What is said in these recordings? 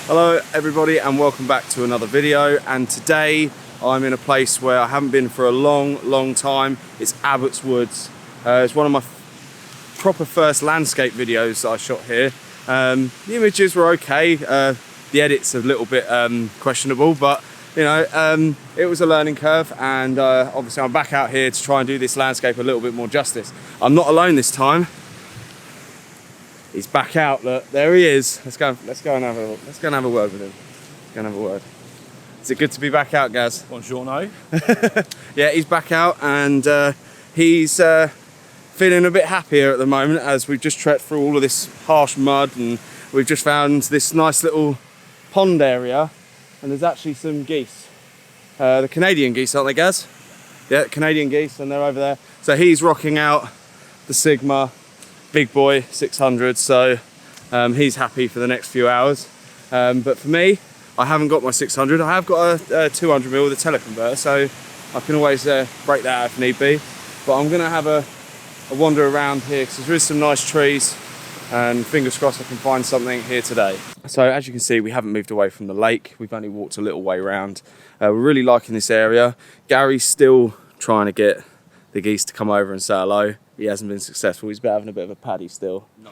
Hello everybody and welcome back to another video, and today I'm in a place where I haven't been for a long time. It's Abbot's Woods. It's one of my proper first landscape videos that I shot here. The images were okay, the edit's a little bit questionable, but you know, it was a learning curve, and obviously I'm back out here to try and do this landscape a little bit more justice. I'm not alone this time. He's back out. Look, there he is. Let's go and have a word with him. Let's go and have a word. Is it good to be back out, Gaz? Buongiorno. Yeah, he's back out, and he's feeling a bit happier at the moment as we've just trekked through all of this harsh mud, and we've just found this nice little pond area, and there's actually some geese. The Canadian geese, aren't they, Gaz? Yeah, Canadian geese, and they're over there. So he's rocking out the Sigma big boy 600, so he's happy for the next few hours. But for me, I haven't got my 600. I have got a 200mm with a teleconverter, so I can always break that out if need be. But I'm gonna have a wander around here because there is some nice trees, and fingers crossed I can find something here today. So as you can see, we haven't moved away from the lake. We've only walked a little way around. We're really liking this area. Gary's still trying to get the geese to come over and say hello. He hasn't been successful. He's been having a bit of a paddy still. No.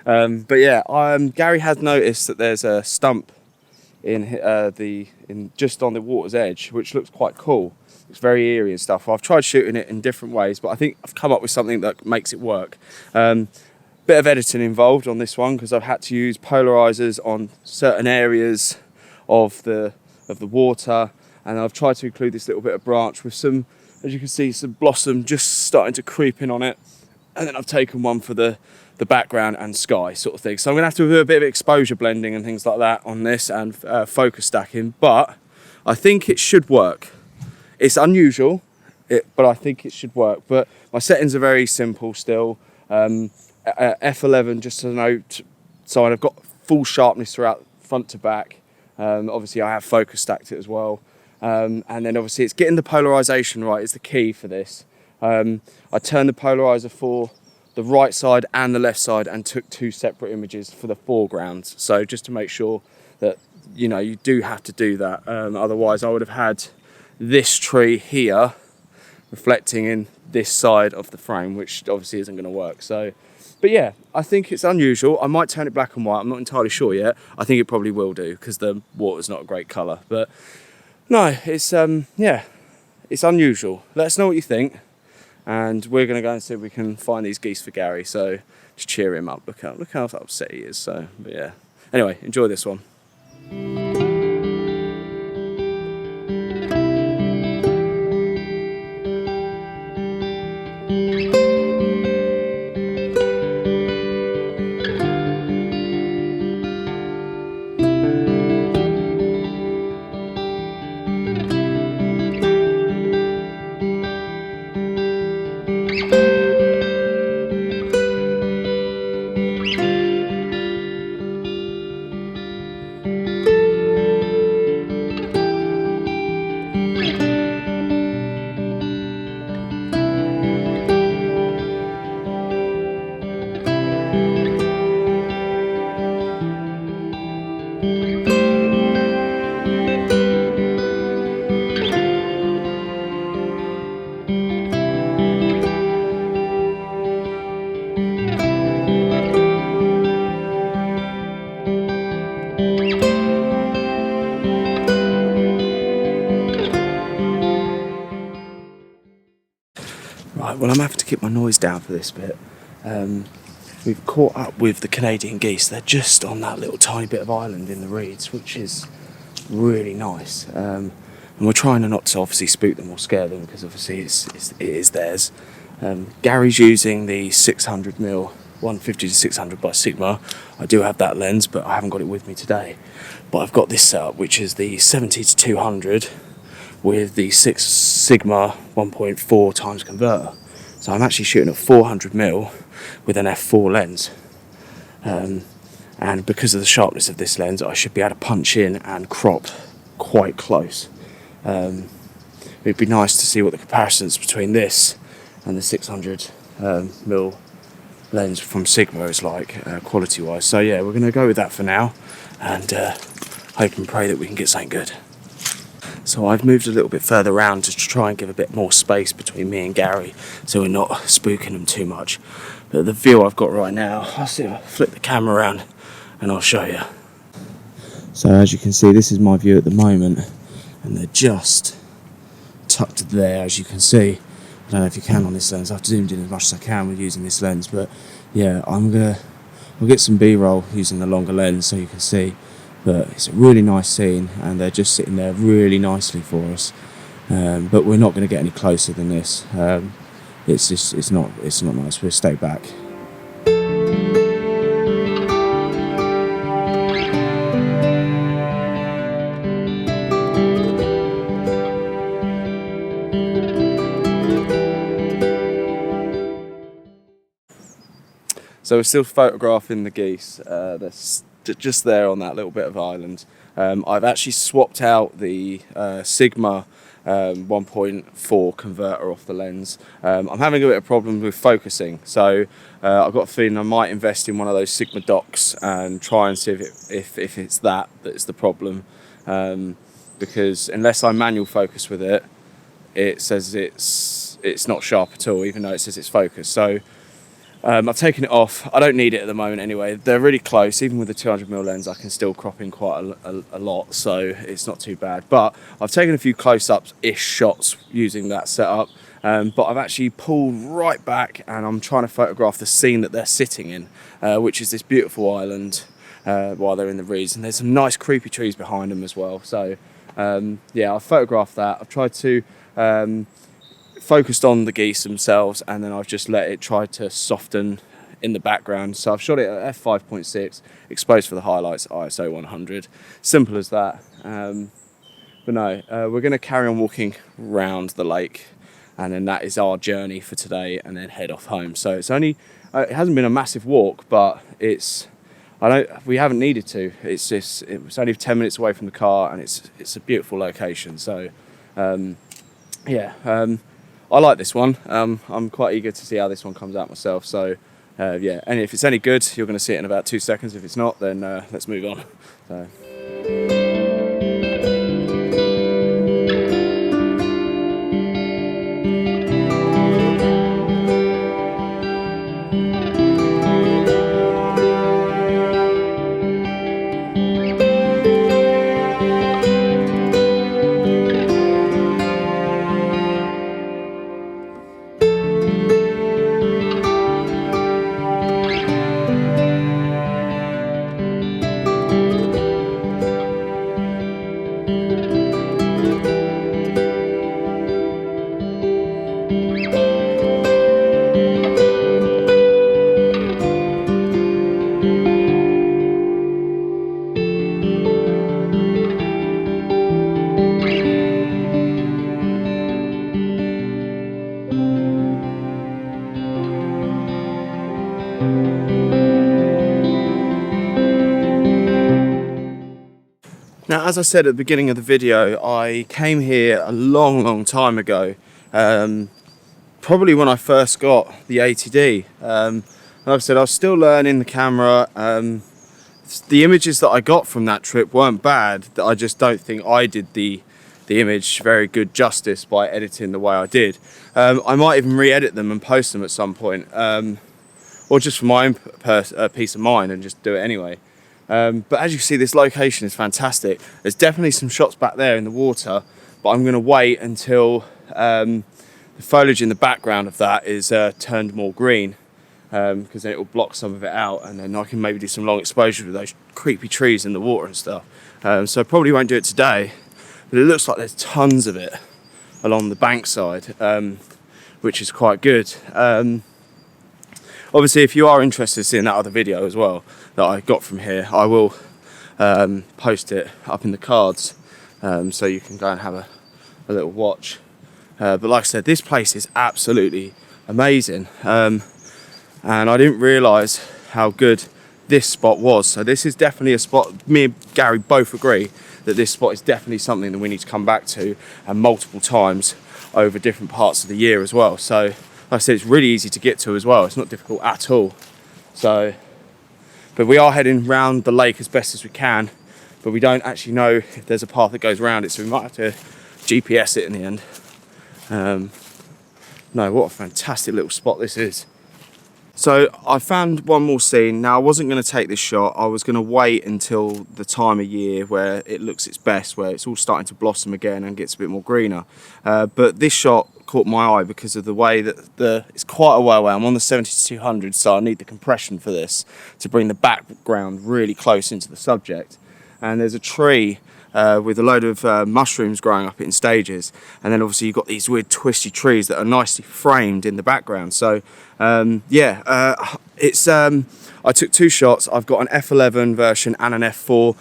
But yeah, Gary has noticed that there's a stump in just on the water's edge, which looks quite cool. It's very eerie and stuff. I've tried shooting it in different ways, but I think I've come up with something that makes it work. Bit of editing involved on this one because I've had to use polarizers on certain areas of the water, and I've tried to include this little bit of branch with some, as you can see, some blossom just starting to creep in on it. And then I've taken one for the background and sky sort of thing. So I'm gonna have to do a bit of exposure blending and things like that on this, and focus stacking, but I think it should work. It's unusual, but I think it should work. But my settings are very simple still. F11 just to note, so I've got full sharpness throughout front to back. Obviously I have focus stacked it as well. And then obviously it's getting the polarization right is the key for this. I turned the polarizer for the right side and the left side and took two separate images for the foregrounds. So just to make sure that, you know, you do have to do that. Otherwise I would have had this tree here reflecting in this side of the frame, which obviously isn't going to work. So, but yeah, I think it's unusual. I might turn it black and white. I'm not entirely sure yet. I think it probably will do because the water's not a great colour, but no, it's yeah, it's unusual. Let us know what you think, and we're going to go and see if we can find these geese for Gary. So just cheer him up. Look how upset he is. So, but yeah. Anyway, enjoy this one. Right, well I'm having to keep my noise down for this bit. We've caught up with the Canadian geese. They're just on that little tiny bit of island in the reeds, which is really nice. And we're trying not to obviously spook them or scare them, because obviously it is theirs. Gary's using the 600mm 150 to 600 by Sigma. I do have that lens, but I haven't got it with me today. But I've got this setup, which is the 70 to 200 with the 6 Sigma 1.4 times converter. So I'm actually shooting at 400mm with an f4 lens. And because of the sharpness of this lens, I should be able to punch in and crop quite close. It'd be nice to see what the comparisons between this and the 600mm lens from Sigma is like, quality wise. So yeah, we're going to go with that for now, and hope and pray that we can get something good. So I've moved a little bit further around to try and give a bit more space between me and Gary, so we're not spooking them too much. But the view I've got right now, I'll see if I flip the camera around and I'll show you. So as you can see, this is my view at the moment, and they're just tucked there, as you can see. I don't know if you can on this lens. I've zoomed in as much as I can with using this lens, but yeah, we'll get some B-roll using the longer lens so you can see. But it's a really nice scene, and they're just sitting there really nicely for us. But we're not going to get any closer than this. It's not nice. We'll stay back. So we're still photographing the geese. They're just there on that little bit of island. I've actually swapped out the Sigma 1.4 converter off the lens. I'm having a bit of problem with focusing, so I've got a feeling I might invest in one of those Sigma docks and try and see if it's that's the problem. Because unless I manual focus with it, it says it's not sharp at all, even though it says it's focused. So I've taken it off. I don't need it at the moment anyway. They're really close. Even with the 200mm lens, I can still crop in quite a lot, so it's not too bad. But I've taken a few close-up-ish shots using that setup, but I've actually pulled right back, and I'm trying to photograph the scene that they're sitting in, which is this beautiful island while they're in the reeds. And there's some nice creepy trees behind them as well. So yeah, I've photographed that. I've tried to focused on the geese themselves, and then I've just let it try to soften in the background. So I've shot it at f5.6, exposed for the highlights, ISO 100. Simple as that. But no, we're going to carry on walking around the lake, and then that is our journey for today, and then head off home. So it's only, it hasn't been a massive walk, but we haven't needed to. It's just, it was only 10 minutes away from the car, and it's a beautiful location. So yeah. I like this one. I'm quite eager to see how this one comes out myself. So yeah, and if it's any good, you're going to see it in about 2 seconds. If it's not, then let's move on. So. Now, as I said at the beginning of the video, I came here a long time ago, probably when I first got the 80D. Like I said, I was still learning the camera. The images that I got from that trip weren't bad. I just don't think I did the image very good justice by editing the way I did. I might even re-edit them and post them at some point, or just for my own peace of mind and just do it anyway. But as you see, this location is fantastic. There's definitely some shots back there in the water, but I'm going to wait until the foliage in the background of that is turned more green, because then it will block some of it out, and then I can maybe do some long exposure with those creepy trees in the water and stuff. so probably won't do it today, but it looks like there's tons of it along the bankside, which is quite good. Obviously, if you are interested in seeing that other video as well that I got from here, I will post it up in the cards, so you can go and have a little watch. But like I said, this place is absolutely amazing, and I didn't realise how good this spot was. So this is definitely a spot, me and Gary both agree that this spot is definitely something that we need to come back to, and multiple times over different parts of the year as well. So like I said, it's really easy to get to as well. It's not difficult at all. So, but we are heading round the lake as best as we can, but we don't actually know if there's a path that goes around it, so we might have to GPS it in the end. No, what a fantastic little spot this is. So I found one more scene. Now I wasn't going to take this shot. I was going to wait until the time of year where it looks its best, where it's all starting to blossom again and gets a bit more greener. But this shot caught my eye because of the way that it's quite a way away. I'm on the 70-200, so I need the compression for this to bring the background really close into the subject. And there's a tree with a load of mushrooms growing up in stages, and then obviously you've got these weird twisty trees that are nicely framed in the background. So it's I took two shots. I've got an f11 version and an f4.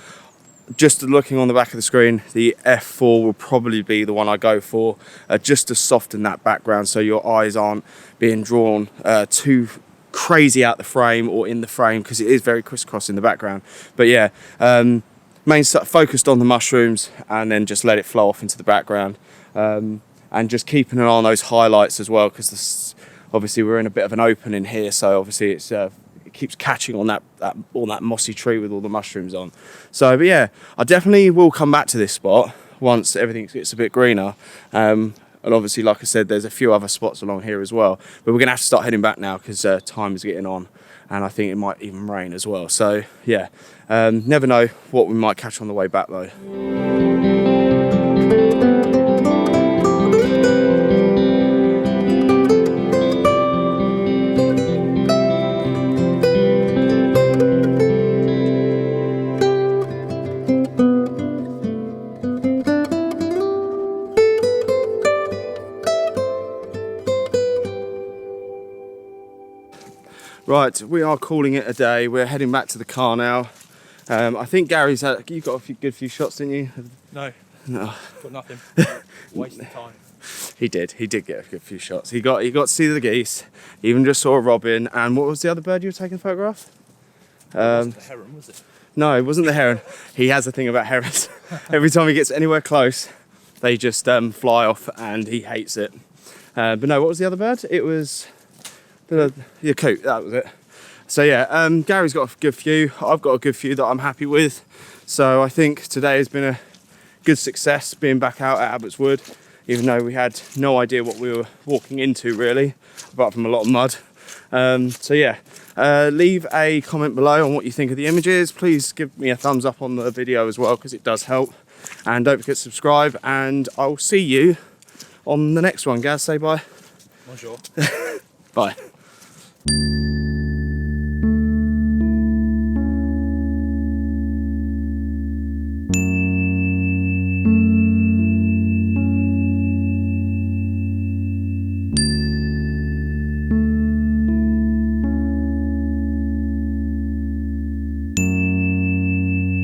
Just looking on the back of the screen, the f4 will probably be the one I go for, just to soften that background so your eyes aren't being drawn too crazy out the frame or in the frame, because it is very crisscross in the background. But yeah, main focused on the mushrooms, and then just let it flow off into the background, and just keeping an eye on those highlights as well, because obviously we're in a bit of an opening here, so obviously it's it keeps catching on that mossy tree with all the mushrooms on. So but yeah, I definitely will come back to this spot once everything gets a bit greener, and obviously like I said, there's a few other spots along here as well, but we're gonna have to start heading back now because time is getting on, and I think it might even rain as well. So yeah, never know what we might catch on the way back though. Right, we are calling it a day. We're heading back to the car now. I think Gary's had, you got a good few shots, didn't you? No. Got nothing. Wasting time. He did get a good few shots. He got to see the geese, even just saw a robin, and what was the other bird you were taking a photograph? It wasn't the heron, was it? No, it wasn't the heron. He has a thing about herons. Every time he gets anywhere close, they just fly off, and he hates it. But no, what was the other bird? It was the coot, that was it. So yeah, Gary's got a good few. I've got a good few that I'm happy with. So I think today has been a good success being back out at Abbott's Wood, even though we had no idea what we were walking into really, apart from a lot of mud. So yeah, leave a comment below on what you think of the images. Please give me a thumbs up on the video as well, because it does help. And don't forget to subscribe, and I'll see you on the next one. Gaz, say bye. Bonjour. Bye.